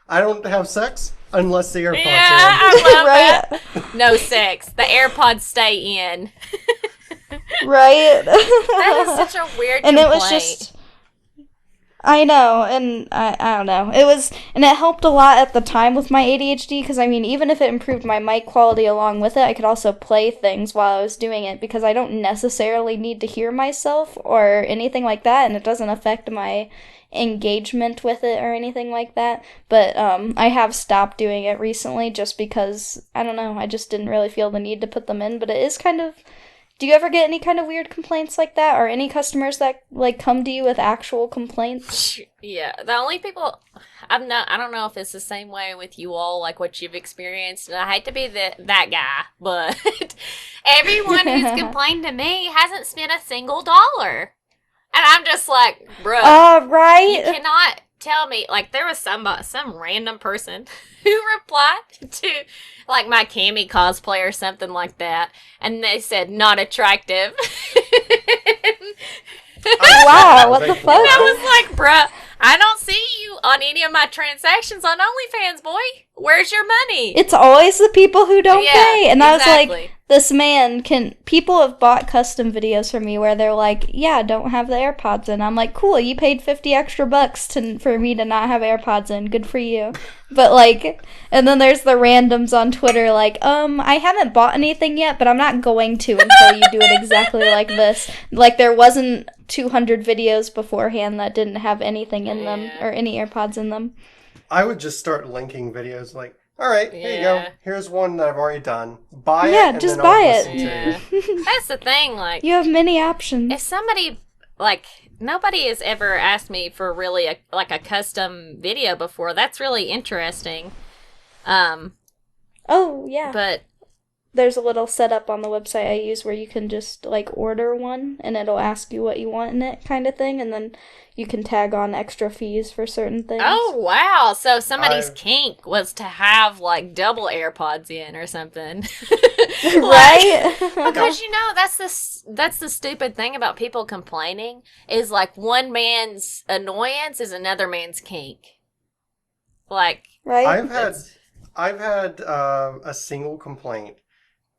I don't have sex unless the AirPods I love that. No sex. The AirPods stay in. Right? That is such a weird and complaint. It was just, I know, and I don't know. And it helped a lot at the time with my ADHD, because I mean, even if it improved my mic quality along with it, I could also play things while I was doing it, because I don't necessarily need to hear myself or anything like that, and it doesn't affect my engagement with it or anything like that. But I have stopped doing it recently just because, I don't know, I just didn't really feel the need to put them in. But it is kind of, do you ever get any kind of weird complaints like that, or any customers that like come to you with actual complaints? Yeah, the only people I don't know if it's the same way with you all, like what you've experienced, and I hate to be that guy, but everyone who's complained to me hasn't spent a single dollar. And I'm just like, bruh, right? You cannot tell me, like, there was some random person who replied to, like, my Cammy cosplay or something like that, and they said, not attractive. Wow, what the fuck? And I was like, bruh, I don't see you on any of my transactions on OnlyFans, boy. Where's your money? It's always the people who don't pay. And exactly. I was like, this man people have bought custom videos from me where they're like, yeah, don't have the AirPods in. I'm like, cool, you paid $50 extra for me to not have AirPods in. Good for you. But like, and then there's the randoms on Twitter like, I haven't bought anything yet, but I'm not going to until you do it exactly like this. Like, there wasn't 200 videos beforehand that didn't have anything in them or any AirPods in them. I would just start linking videos like, all right, here you go. Here's one that I've already done. Buy it. Yeah, just buy it. That's the thing. Like, you have many options. If somebody, like, nobody has ever asked me for really a custom video before. That's really interesting. Oh yeah. But there's a little setup on the website I use where you can just like order one and it'll ask you what you want in it, kind of thing, and then you can tag on extra fees for certain things. Oh wow! So somebody's kink was to have like double AirPods in or something, right? Because that's the stupid thing about people complaining is like one man's annoyance is another man's kink. Like, right? I've had a single complaint.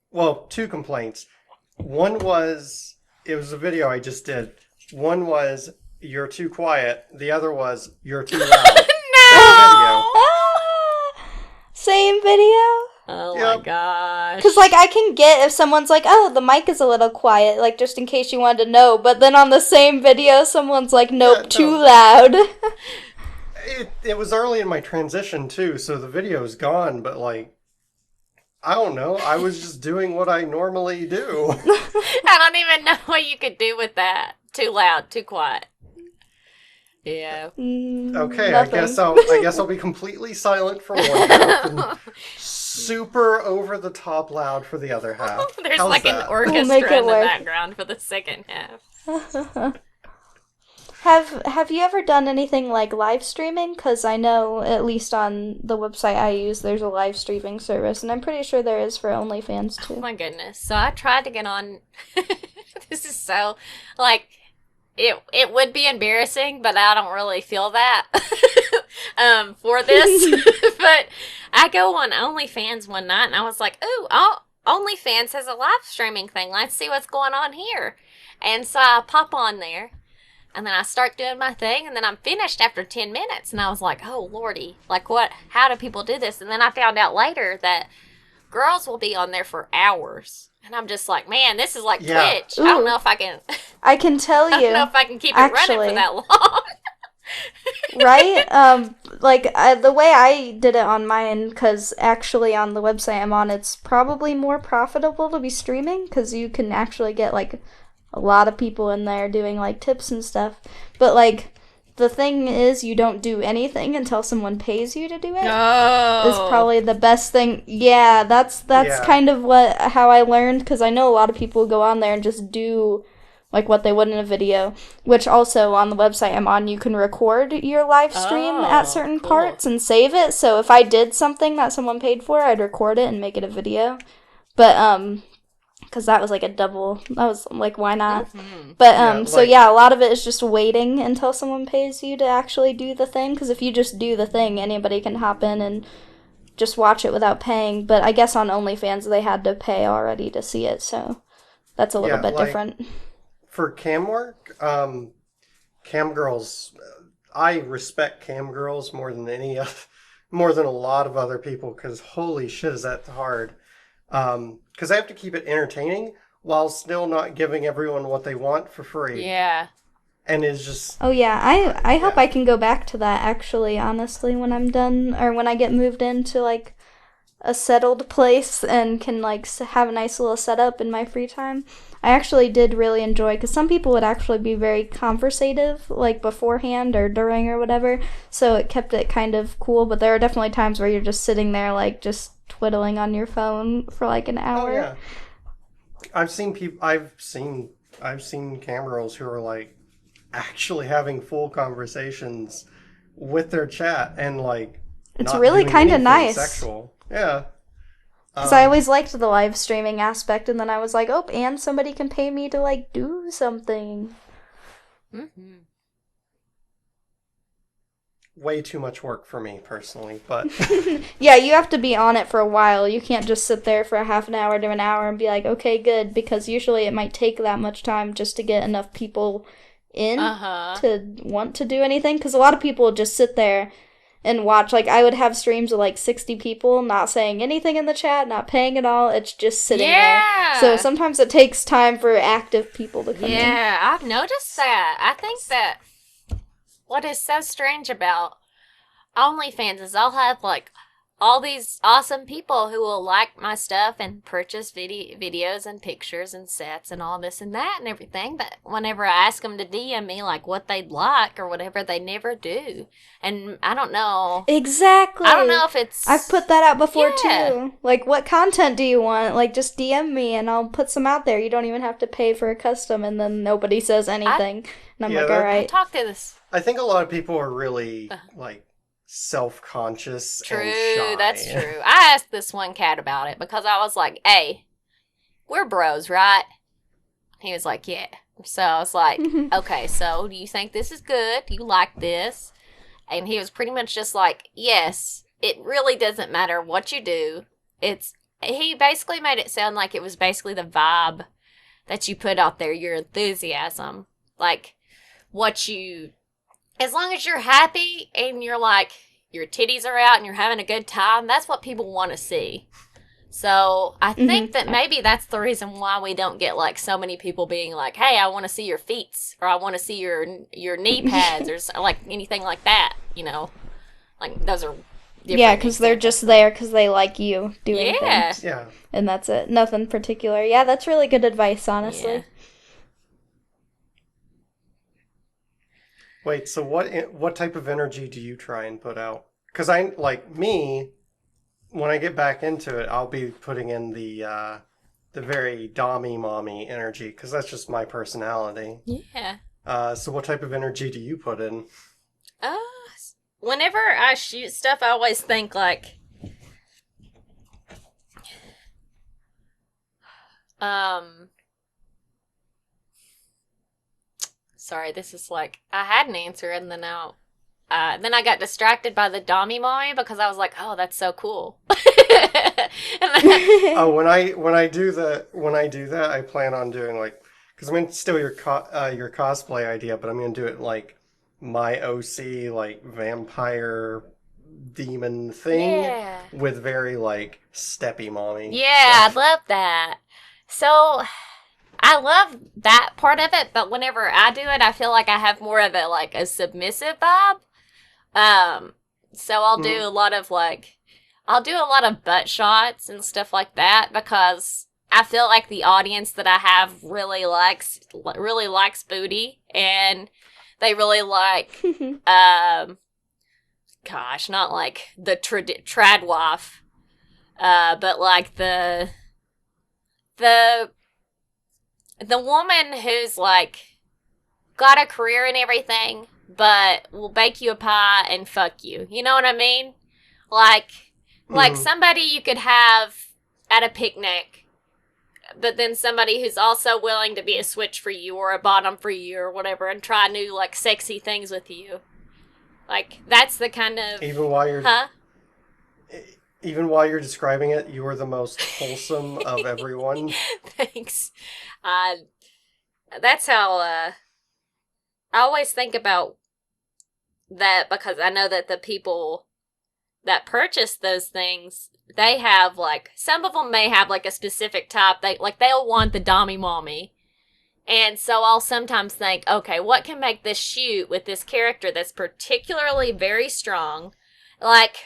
Well, two complaints. One was, it was a video I just did. One was, you're too quiet. The other was, you're too loud. Same video? Oh my gosh. Because, like, I can get if someone's like, oh, the mic is a little quiet, like, just in case you wanted to know. But then on the same video, someone's like, nope, too loud. It was early in my transition, too, so the video's gone, but, like, I don't know. I was just doing what I normally do. I don't even know what you could do with that. Too loud, too quiet. Yeah. Okay, Nothing. I guess I'll be completely silent for one half and super over the top loud for the other half. There's How's like that? an orchestra in the background for the second half. Have you ever done anything like live streaming? Because I know, at least on the website I use, there's a live streaming service, and I'm pretty sure there is for OnlyFans too. Oh my goodness. So I tried to get on. This is so, like, it would be embarrassing, but I don't really feel that for this. But I go on OnlyFans one night, and I was like, ooh, OnlyFans has a live streaming thing. Let's see what's going on here. And so I pop on there. And then I start doing my thing, and then I'm finished after 10 minutes. And I was like, oh, Lordy, like what? How do people do this? And then I found out later that girls will be on there for hours. And I'm just like, man, this is like Twitch. Ooh. I don't know if I can. I can tell you. I don't know if I can keep it running for that long. Right? The way I did it on mine, because actually on the website I'm on, it's probably more profitable to be streaming, because you can actually get, like, a lot of people in there doing, like, tips and stuff. But, like, the thing is, you don't do anything until someone pays you to do it. Is Oh. probably the best thing. Yeah, that's Yeah, kind of how I learned, because I know a lot of people go on there and just do like what they would in a video, which also on the website I'm on, you can record your live stream at Oh, certain cool. parts and save it. So if I did something that someone paid for, I'd record it and make it a video. But because that was like a double, that was like, why not? Mm-hmm. But yeah, so like yeah, a lot of it is just waiting until someone pays you to actually do the thing, because if you just do the thing, anybody can hop in and just watch it without paying. But I guess on OnlyFans they had to pay already to see it, so that's a little yeah, bit like different. for cam work, cam girls. I respect cam girls more than any of, more than a lot of other people because holy shit, is that hard? Because I have to keep it entertaining while still not giving everyone what they want for free, Yeah. and it's just Oh yeah, I hope yeah, I can go back to that actually, honestly, when I'm done or when I get moved into like a settled place and can like have a nice little setup in my free time. I actually did really enjoy, because some people would actually be very conversative like beforehand or during or whatever, so it kept it kind of cool. But there are definitely times where you're just sitting there like just twiddling on your phone for like an oh hour. yeah. I've seen people. I've seen cam girls who are like actually having full conversations with their chat and like It's not really doing kind of anything nice. sexual. Yeah. Because I Um, always liked the live streaming aspect, and then I was like, oh, and somebody can pay me to like do something. Mm-hmm. way too much work for me personally, but Yeah, you have to be on it for a while. You can't just sit there for a half an hour to an hour and be like, okay, good, because usually it might take that much time just to get enough people in Uh-huh. to want to do anything. Because a lot of people just sit there and watch. Like, I would have streams of like 60 people not saying anything in the chat, not paying at all. It's just sitting there. So Yeah. sometimes it takes time for active people to come in. Yeah, I've noticed that. I think that what is so strange about OnlyFans is I'll have like all these awesome people who will like my stuff and purchase videos and pictures and sets and all this and that and everything. But whenever I ask them to DM me like what they'd like or whatever, they never do. And I don't know. I don't know Exactly. if I've it's put that out before yeah, too. Like, what content do you want? Like, just DM me and I'll put some out there. You don't even have to pay for a custom, and then nobody says I anything. And I'm yeah, like, all that I right. talked to this. I think a lot of people are really Uh, like self-conscious and True, that's shy. true. I asked this one cat about it because I was like, "Hey, we're bros, right?" He was like, "Yeah." So I was like, "Okay, so do you think this is good? Do you like this?" And he was pretty much just like, "Yes, it really doesn't matter what you do. It's." He basically made it sound like it was basically the vibe that you put out there, your enthusiasm, like what you. As long as you're happy and you're like your titties are out and you're having a good time, that's what people want to see. So I think that maybe that's the reason why we don't get like so many people being like, "Hey, I want to see your feet," or "I want to see your knee pads," or like anything like that. You know, like those are Yeah, different because they're examples. just there because they like you doing Yeah, things. Yeah. And that's it. Nothing particular. Yeah, that's really good advice, yeah. honestly. Wait, so what type of energy do you try and put out? Because I like me when I get back into it, I'll be putting in the very dommy mommy energy because that's just my personality. Yeah. So what type of energy do you put in? Uh, whenever I shoot stuff, I always think like, um, sorry, this is like I had an answer and then I got distracted by the Dommy Mommy because I was like, oh, that's so cool. Oh, when I do that, I plan on doing like because I'm gonna steal your cosplay idea, but I'm gonna do it like my OC like vampire demon thing Yeah. with very like steppy mommy Yeah, I stuff. love that. So I love that part of it, but whenever I do it, I feel like I have more of a submissive vibe. So I'll do a lot of butt shots and stuff like that because I feel like the audience that I have really likes booty, and they really like gosh, not like the tradwife, but like the woman who's like got a career and everything, but will bake you a pie and fuck you. You know what I mean? Like somebody you could have at a picnic, but then somebody who's also willing to be a switch for you or a bottom for you or whatever and try new, like, sexy things with you. Like, that's the kind of... Even while you're... Huh? Even while you're describing it, you are the most wholesome of everyone. Thanks. That's how, I always think about that because I know that the people that purchase those things, they have, like, some of them may have, like, a specific type. They'll want the dommy mommy. And so I'll sometimes think, okay, what can make this shoot with this character that's particularly very strong? Like,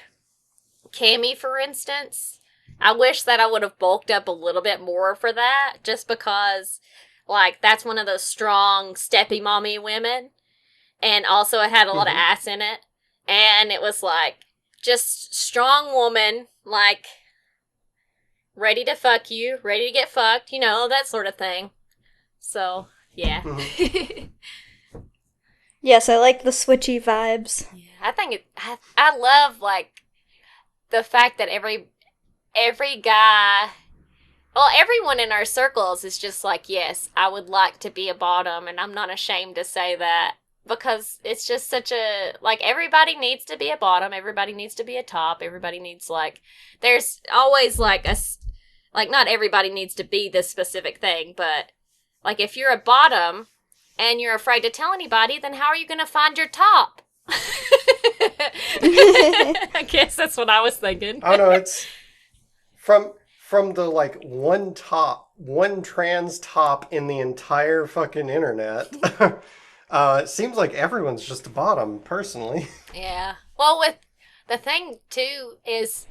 Cammy, for instance. I wish that I would have bulked up a little bit more for that, just because, like, that's one of those strong, steppy mommy women. And also it had a lot of ass in it. And it was, like, just strong woman, like, ready to fuck you, ready to get fucked, you know, that sort of thing. So, yeah. Yes, I like the switchy vibes. Yeah, I think I love, like, the fact that every guy, well, everyone in our circles is just like, yes, I would like to be a bottom, and I'm not ashamed to say that, because it's just such a, like, everybody needs to be a bottom, everybody needs to be a top, everybody needs, like, there's always, like, not everybody needs to be this specific thing, but, like, if you're a bottom and you're afraid to tell anybody, then how are you going to find your top? I guess that's what I was thinking. I don't know, it's from the, like, one trans top in the entire fucking internet. It seems like everyone's just a bottom, personally. Yeah. Well, with the thing, too, is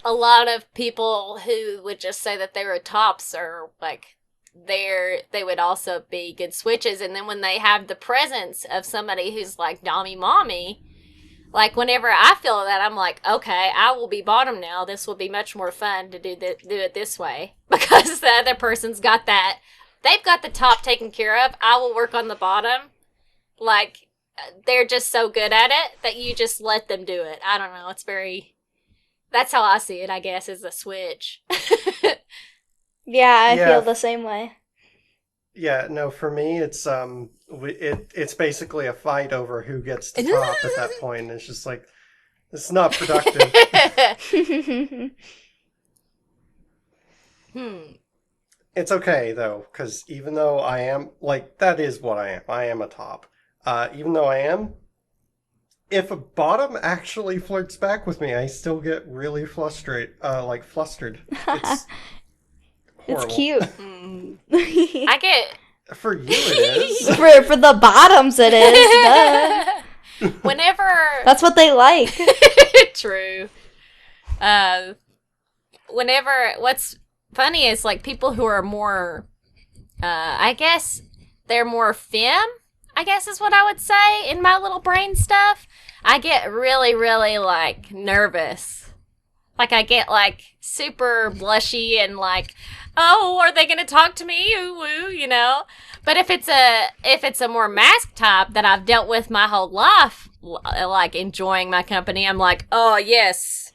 a lot of people who would just say that they were tops are, like, they would also be good switches, and then when they have the presence of somebody who's like dommy mommy, like whenever I feel that, I'm like, okay, I will be bottom now. This will be much more fun to do it this way because the other person's got that. They've got the top taken care of. I will work on the bottom. Like, they're just so good at it that you just let them do it. I don't know. That's how I see it, I guess, is a switch. Yeah, I feel the same way. Yeah, no, for me, it's it's basically a fight over who gets the top at that point. It's just like, it's not productive. It's okay, though, because even though I am, like, that is what I am. I am a top. Even though I am, if a bottom actually flirts back with me, I still get really flustered. It's cute. I get... For you it is. for the bottoms it is. Duh. Whenever... That's what they like. True. What's funny is, like, people who are more... I guess they're more femme, I guess is what I would say in my little brain stuff. I get really, really, like, nervous. Like, I get, like, super blushy and, like... Oh, are they going to talk to me? Ooh, woo, you know? But if it's a more masked type that I've dealt with my whole life, like enjoying my company, I'm like, oh yes,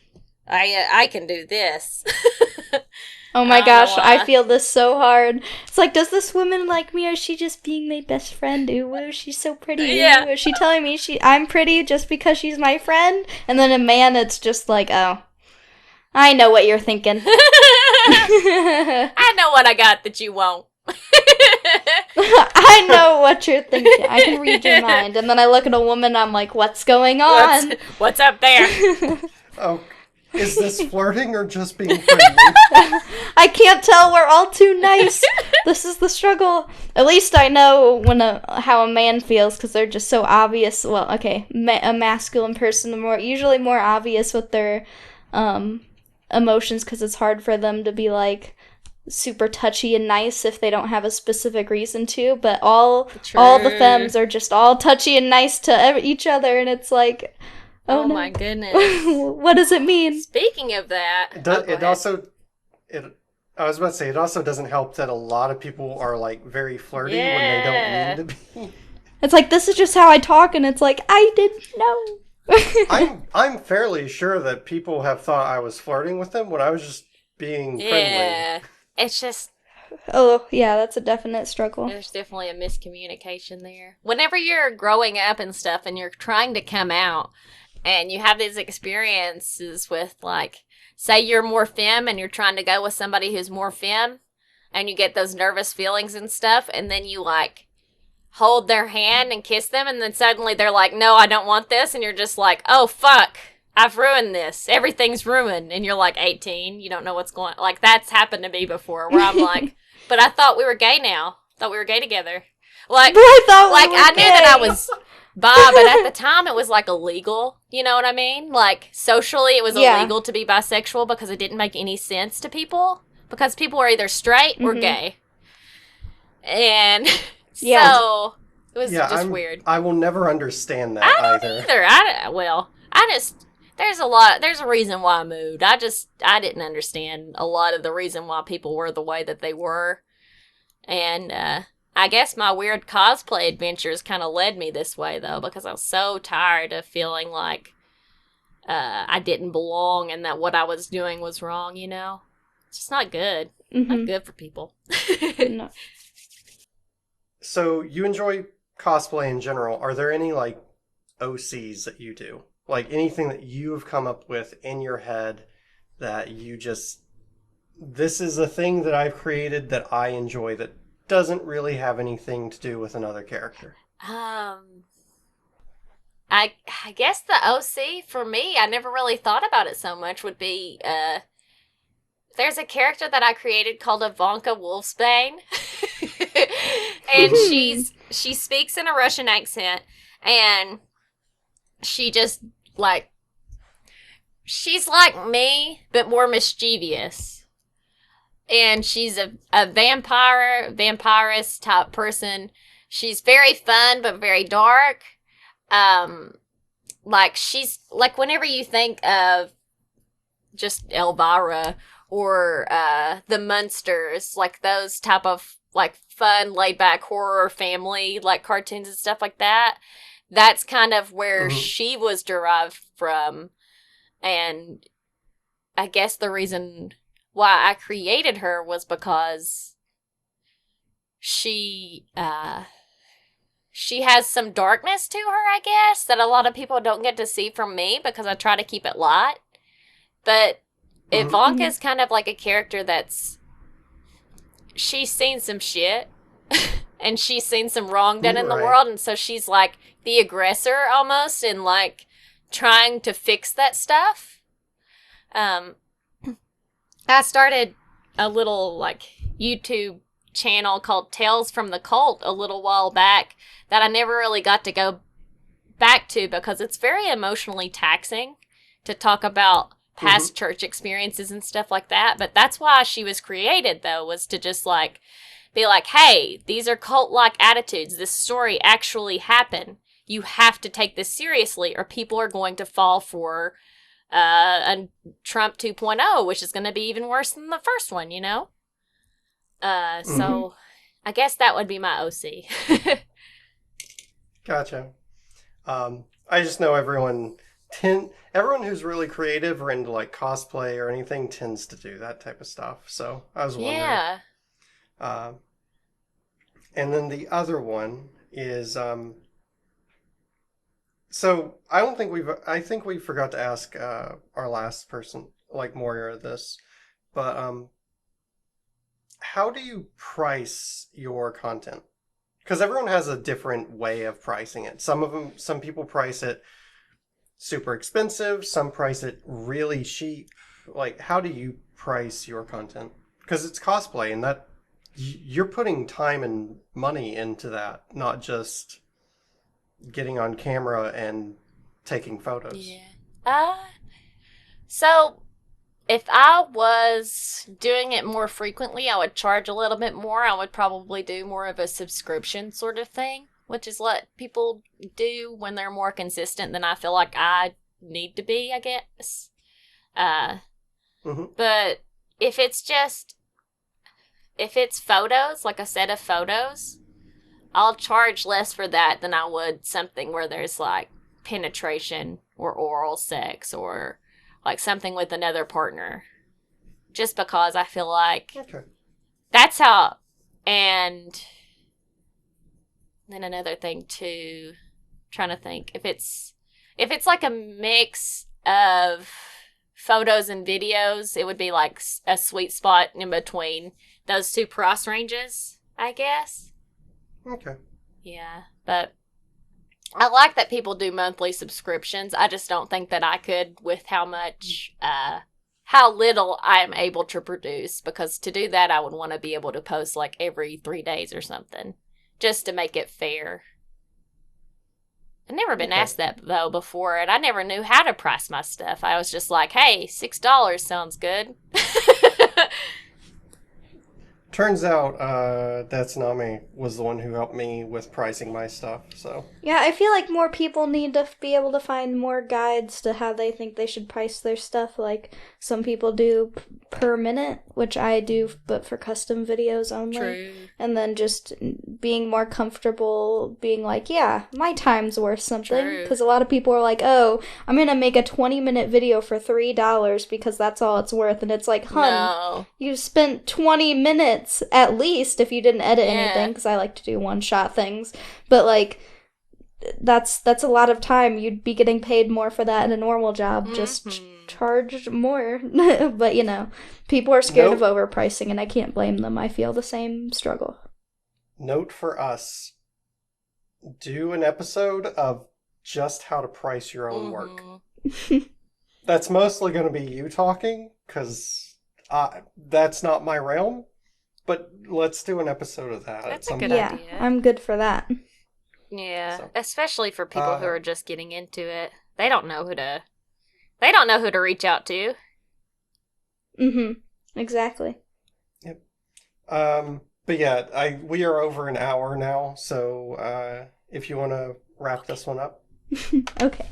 I can do this. Oh my gosh, I feel this so hard. It's like, does this woman like me, or is she just being my best friend? Ooh, woo, she's so pretty. Yeah. Ooh, is she telling me I'm pretty just because she's my friend? And then a man, it's just like, oh, I know what you're thinking. I know what I got that you won't. I know what you're thinking. I can read your mind. And then I look at a woman, I'm like, what's going on? What's up there? Oh, is this flirting or just being friendly? I can't tell. We're all too nice. This is the struggle. At least I know when how a man feels because they're just so obvious. Well, okay, a masculine person, usually more obvious with their emotions because it's hard for them to be like super touchy and nice if they don't have a specific reason to. But all the femmes are just all touchy and nice to each other, and it's like, oh no. My goodness. What does it mean? Speaking of that, I was about to say, it also doesn't help that a lot of people are like very flirty when they don't mean to be. It's like, this is just how I talk, and it's like, I didn't know. I'm fairly sure that people have thought I was flirting with them when I was just being friendly. Yeah, it's just... Oh, yeah, that's a definite struggle. There's definitely a miscommunication there. Whenever you're growing up and stuff and you're trying to come out and you have these experiences with, like, say you're more femme and you're trying to go with somebody who's more femme and you get those nervous feelings and stuff, and then you, like, hold their hand and kiss them, and then suddenly they're like, no, I don't want this, and you're just like, oh, fuck, I've ruined this. Everything's ruined. And you're like 18. You don't know what's going on. Like, that's happened to me before where I'm like, but I thought we were gay now. Thought we were gay together. Like, I knew that I was bi, but at the time it was like illegal. You know what I mean? Like, socially it was illegal to be bisexual because it didn't make any sense to people. Because people were either straight or gay. And so it was just weird. I will never understand that either. There's a reason why I moved. I didn't understand a lot of the reason why people were the way that they were. And I guess my weird cosplay adventures kind of led me this way, though, because I was so tired of feeling like I didn't belong and that what I was doing was wrong, you know? It's just not good. Not good for people. No. So you enjoy cosplay in general. Are there any, like, OCs that you do? Like, anything that you've come up with in your head that you just... This is a thing that I've created that I enjoy that doesn't really have anything to do with another character. I guess the OC for me, I never really thought about it so much, would be there's a character that I created called Ivanka Wolfsbane. And she speaks in a Russian accent, and she just like she's like me but more mischievous. And she's a vampirist type person. She's very fun, but very dark. Like, she's, like, whenever you think of just Elvira or the Munsters, like, those type of, like, fun, laid-back horror family, like, cartoons and stuff like that, that's kind of where she was derived from. And I guess the reason why I created her was because she has some darkness to her, I guess, that a lot of people don't get to see from me because I try to keep it light. But Ivanka is kind of like a character she's seen some shit and she's seen some wrong done in the world, and so she's like the aggressor almost and like trying to fix that stuff. I started a little, like, YouTube channel called Tales from the Cult a little while back that I never really got to go back to because it's very emotionally taxing to talk about past church experiences and stuff like that. But that's why she was created, though, was to just, like, be like, hey, these are cult-like attitudes. This story actually happened. You have to take this seriously or people are going to fall for a Trump 2.0, which is going to be even worse than the first one, you know? So I guess that would be my OC. Gotcha. I just know everyone who's really creative or into like cosplay or anything tends to do that type of stuff. So I was wondering. Yeah. And then the other one is so I think we forgot to ask our last person, like Moria, this, but how do you price your content? Because everyone has a different way of pricing it. Some people price it super expensive, some price it really cheap. Like, how do you price your content? Because it's cosplay, and that you're putting time and money into that, not just getting on camera and taking photos. Yeah. So if I was doing it more frequently, I would charge a little bit more. I would probably do more of a subscription sort of thing, which is what people do when they're more consistent than I feel like I need to be, I guess. But if it's photos, like a set of photos, I'll charge less for that than I would something where there's like penetration or oral sex or like something with another partner. Just because I feel like that's how. And then another thing too, trying to think, if it's like a mix of photos and videos, it would be like a sweet spot in between those two price ranges, I guess. Okay. Yeah, but I like that people do monthly subscriptions. I just don't think that I could with how little I am able to produce, because to do that, I would want to be able to post like every 3 days or something, just to make it fair. I've never been asked that, though, before, and I never knew how to price my stuff. I was just like, hey, $6 sounds good. Turns out that's Nami was the one who helped me with pricing my stuff, so. Yeah, I feel like more people need to be able to find more guides to how they think they should price their stuff. Like, some people do per minute, which I do, but for custom videos only. True. And then just being more comfortable being like, yeah, my time's worth something. Because a lot of people are like, oh, I'm going to make a 20-minute video for $3 because that's all it's worth. And it's like, hun, you spent 20 minutes at least if you didn't edit anything, because I like to do one-shot things. But, like, that's a lot of time. You'd be getting paid more for that in a normal job. Just charge more. But, you know, people are scared of overpricing, and I can't blame them. I feel the same struggle. Note for us, do an episode of just how to price your own work. That's mostly going to be you talking, because that's not my realm. But let's do an episode of that. That's a good idea. I'm good for that. Yeah, especially for people who are just getting into it. They don't know who to reach out to. Exactly. Yep. But yeah, we are over an hour now, so if you want to wrap this one up. Okay.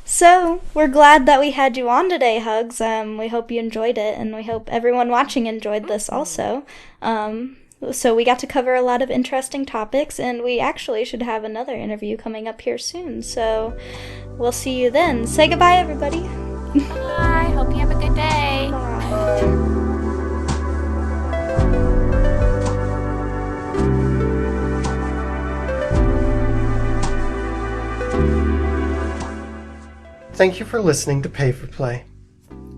So, we're glad that we had you on today, Hugs. We hope you enjoyed it, and we hope everyone watching enjoyed this also. So we got to cover a lot of interesting topics, and we actually should have another interview coming up here soon. So, we'll see you then. Say goodbye, everybody. Bye. Hope you have a good day. Bye. Thank you for listening to Pay for Play.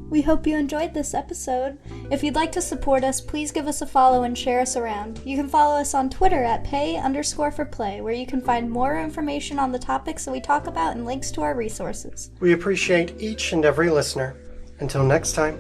We hope you enjoyed this episode. If you'd like to support us, please give us a follow and share us around. You can follow us on Twitter at pay_for_play, where you can find more information on the topics that we talk about and links to our resources. We appreciate each and every listener. Until next time.